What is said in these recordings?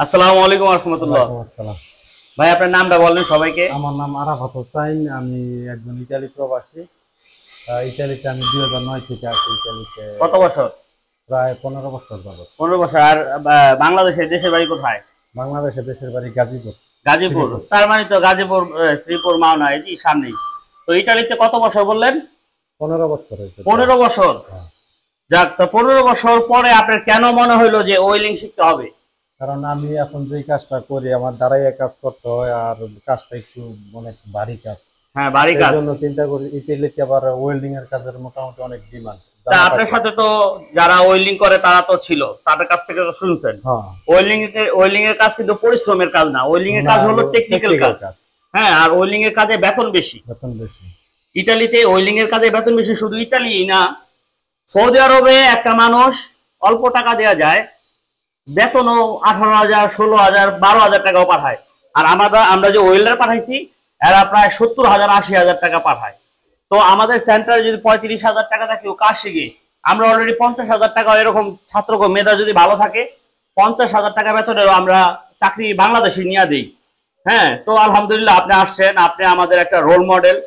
আসসালামু আলাইকুম ওয়া রাহমাতুল্লাহ। আসসালাম। ভাই আপনার নামটা বললেন সবাইকে। আমার নাম আরাফাত হোসাইন, আমি একজন ইতালি প্রবাসী। ইতালিতে আমি 2009 থেকে আছি ইতালিতে। কত বছর? প্রায় 15 বছর যাবত। 15 বছর। আর বাংলাদেশের দেশের বাড়ি কোথায়? বাংলাদেশে দেশের বাড়ি গাজীপুর। গাজীপুর। তার মানে তো গাজীপুর শ্রীপুর মাওনা এই যে সামনেই। তো ইতালিতে কত বছর বললেন? 15 বছর হয়েছে। 15 বছর। হ্যাঁ। যাক, তো 15 বছর পরে আপনার কেন মনে হলো যে ওয়েল্ডিং শিখতে হবে? কারণ আমি এখন যে কাজটা করি আমার দাঁড়াইয়া কাজ করতে হয়, আর কাজটা একটু অনেক ভারী কাজ। হ্যাঁ, ভারী কাজ। এই জন্য চিন্তা করি ইতালিতে আবার ওয়েল্ডিং এর কাজের মোটামুটি অনেক ডিমান্ড। তা আপনার সাথে তো যারা ওয়েল্ডিং করে তারা তো ছিল, তাদের কাছ থেকে তো শুনছেন। হ্যাঁ। ওয়েল্ডিং এর কাজ কিন্তু পরিশ্রমের কাজ না, ওয়েল্ডিং এর কাজ হলো টেকনিক্যাল কাজ। হ্যাঁ, আর ওয়েল্ডিং এর কাজে বেতন বেশি। ইতালিতে ওয়েল্ডিং এর কাজে বেতন বেশি। শুধু ইতালি না, সৌদি আরবে একটা মানুষ অল্প টাকা দেওয়া যায়, বেতনও 18,000, 16,000, 12,000 টাকাও পাঠায়। আর আমরা যে ওয়েল্ডার পাঠাইছি এরা প্রায় 70,000, 80,000 টাকা পাঠায়। তো আমাদের সেন্টারে যদি 35,000 টাকা থাকে ও কাজ শিখে, আমরা অলরেডি 50,000 টাকা, এরকম ছাত্র মেধা যদি ভালো থাকে 50,000 টাকা বেতনেও আমরা চাকরি বাংলাদেশে নিয়ে দিই। হ্যাঁ, তো আলহামদুলিল্লাহ আপনি আসছেন, আপনি আমাদের একটা রোল মডেল।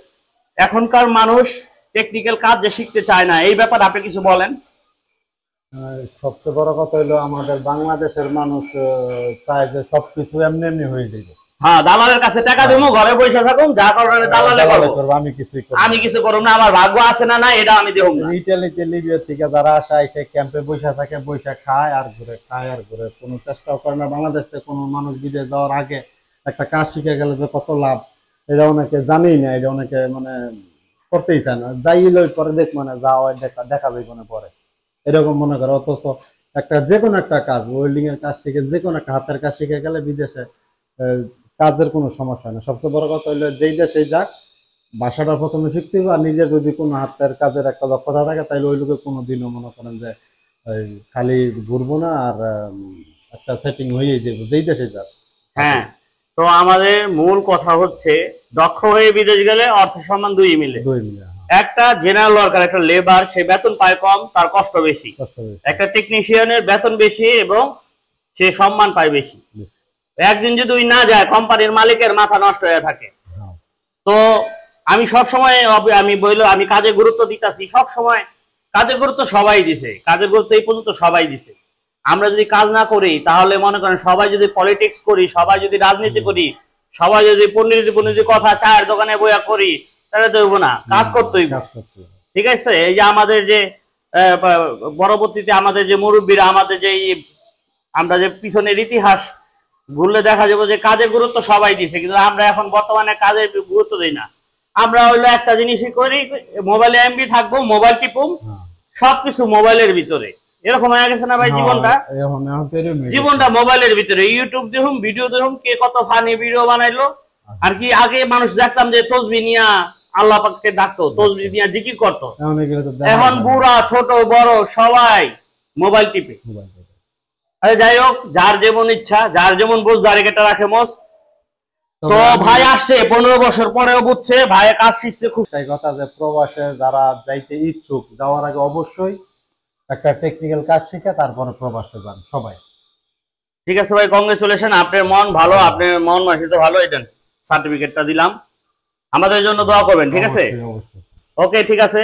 এখনকার মানুষ টেকনিক্যাল কাজ যে শিখতে চায় না, এই ব্যাপারে আপনি কিছু বলেন। সবচেয়ে বড় কথা হলো আমাদের বাংলাদেশের মানুষ চায় যে সবকিছু এমনি এমনি হয়ে যাবে। হ্যাঁ, দালালের কাছে টাকা দেবো, ঘরে বসে থাকুন, যা করার দালালে করবো, আমি কিছু করব না, আমার ভাগ্য আছে না না এটা আমি দেব না। ইতালিতে লিবিয়া থেকে যারা আসে এসে ক্যাম্পে বসে থাকে, বসে খায় আর ঘুরে, কোনো চেষ্টাও করে না। বাংলাদেশে কোনো মানুষ বিদেশ যাওয়ার আগে একটা কাজ শিখে গেলে যে কত লাভ, এটা অনেকে জানেই না, এটা অনেকে মানে করতেই চায় না। যাই লই পরে দেখ মানে যাওয়া দেখাবে কোনো পরে এরকম মনে করে। অথচ একটা যে কোনো একটা কাজ, ওয়েল্ডিং এর কাজ শিখে, যে কোনো একটা হাতের কাজ শিখে গেলে বিদেশে কাজের কোনো সমস্যা না। সবচেয়ে বড় কথা হলো যেই দেশে যাক ভাষাটা প্রথমে শিখতে হবে, আর নিজের যদি কোনো হাতের কাজের একটা দক্ষতা থাকে তাহলে ওই লোকে কোনোদিনও মনে করেন যে খালি ঘুরবো না, আর একটা সেটিং হয়েই যাবে যেই দেশে যাক। হ্যাঁ, তো আমাদের মূল কথা হচ্ছে দক্ষ হয়ে বিদেশ গেলে অর্থ সম্মান দুই মিলে। একটা জেনারেল ওয়ার্কার, একটা লেবার, সে বেতন পায় কম, তার কষ্ট বেশি। একটা টেকনিশিয়ানের বেতন বেশি এবং সে সম্মান পায় বেশি। একদিন যদি ওই না যায়, কোম্পানির মালিকের মাথা নষ্ট হয়ে থাকে। তো আমি সব সময় আমি কাজে গুরুত্ব দিতেছি, সব সময় কাজের গুরুত্ব সবাই দিছে, কাজের গুরুত্ব এই পর্যন্ত সবাই দিছে। আমরা যদি কাজ না করি তাহলে মনে করেন সবাই যদি পলিটিক্স করি, সবাই যদি রাজনীতি করি, সবাই যদি পণ্ডিত কথা চায়ের দোকানে বইয়া করি, তাহলে তো হইব না, কাজ করতে হইব। ঠিক আছে, এই যে আমাদের যে পরবর্তীতে আমাদের যে মুরব্বীরা, আমাদের যে আমরা যে পিছনের ইতিহাস ঘুরলে দেখা যাবে যে কাজের গুরুত্ব সবাই দিছে, কিন্তু আমরা এখন বর্তমানে কাজের গুরুত্ব দিই না। আমরা হইলো একটা জিনিসই করি, মোবাইলে এমবি থাকবো, মোবাইল টিপুম, সবকিছু মোবাইলের ভিতরে। এরকম হয়ে গেছে না ভাই জীবনটা? জীবনটা মোবাইলের ভিতরে, ইউটিউব দেখুন, ভিডিও দেখুন, কে কত ফানি ভিডিও বানাইলো। আর কি আগে মানুষ দেখতাম যে তসবিহ নিয়া আল্লাহ পাককে ডাকতো, তসবিহ নিয়া জিকির করতো। এখন বুড়া ছোট বড় সবাই মোবাইল টিপে। যাই হোক, যার যেমন ইচ্ছা, যার যেমন বুঝদার এটা রাখে মোস। তো ভাই আসছে 15 বছর পরেও বুঝছে, ভাই কাজ শিখছে। খুব কথা যে প্রবাসে যারা যাইতে ইচ্ছুক, যাওয়ার আগে অবশ্যই একটা টেকনিক্যাল কাজ শিখে তারপরে প্রবাসে যান সবাই। ঠিক আছে ভাই, কংগ্রেচুলেশন, আপনার মন ভালো, আপনার মন মানসিকতা ভালো, এটা সার্টিফিকেটটা দিলাম, আমাদের জন্য দোয়া করবেন। ঠিক আছে, ওকে, ঠিক আছে।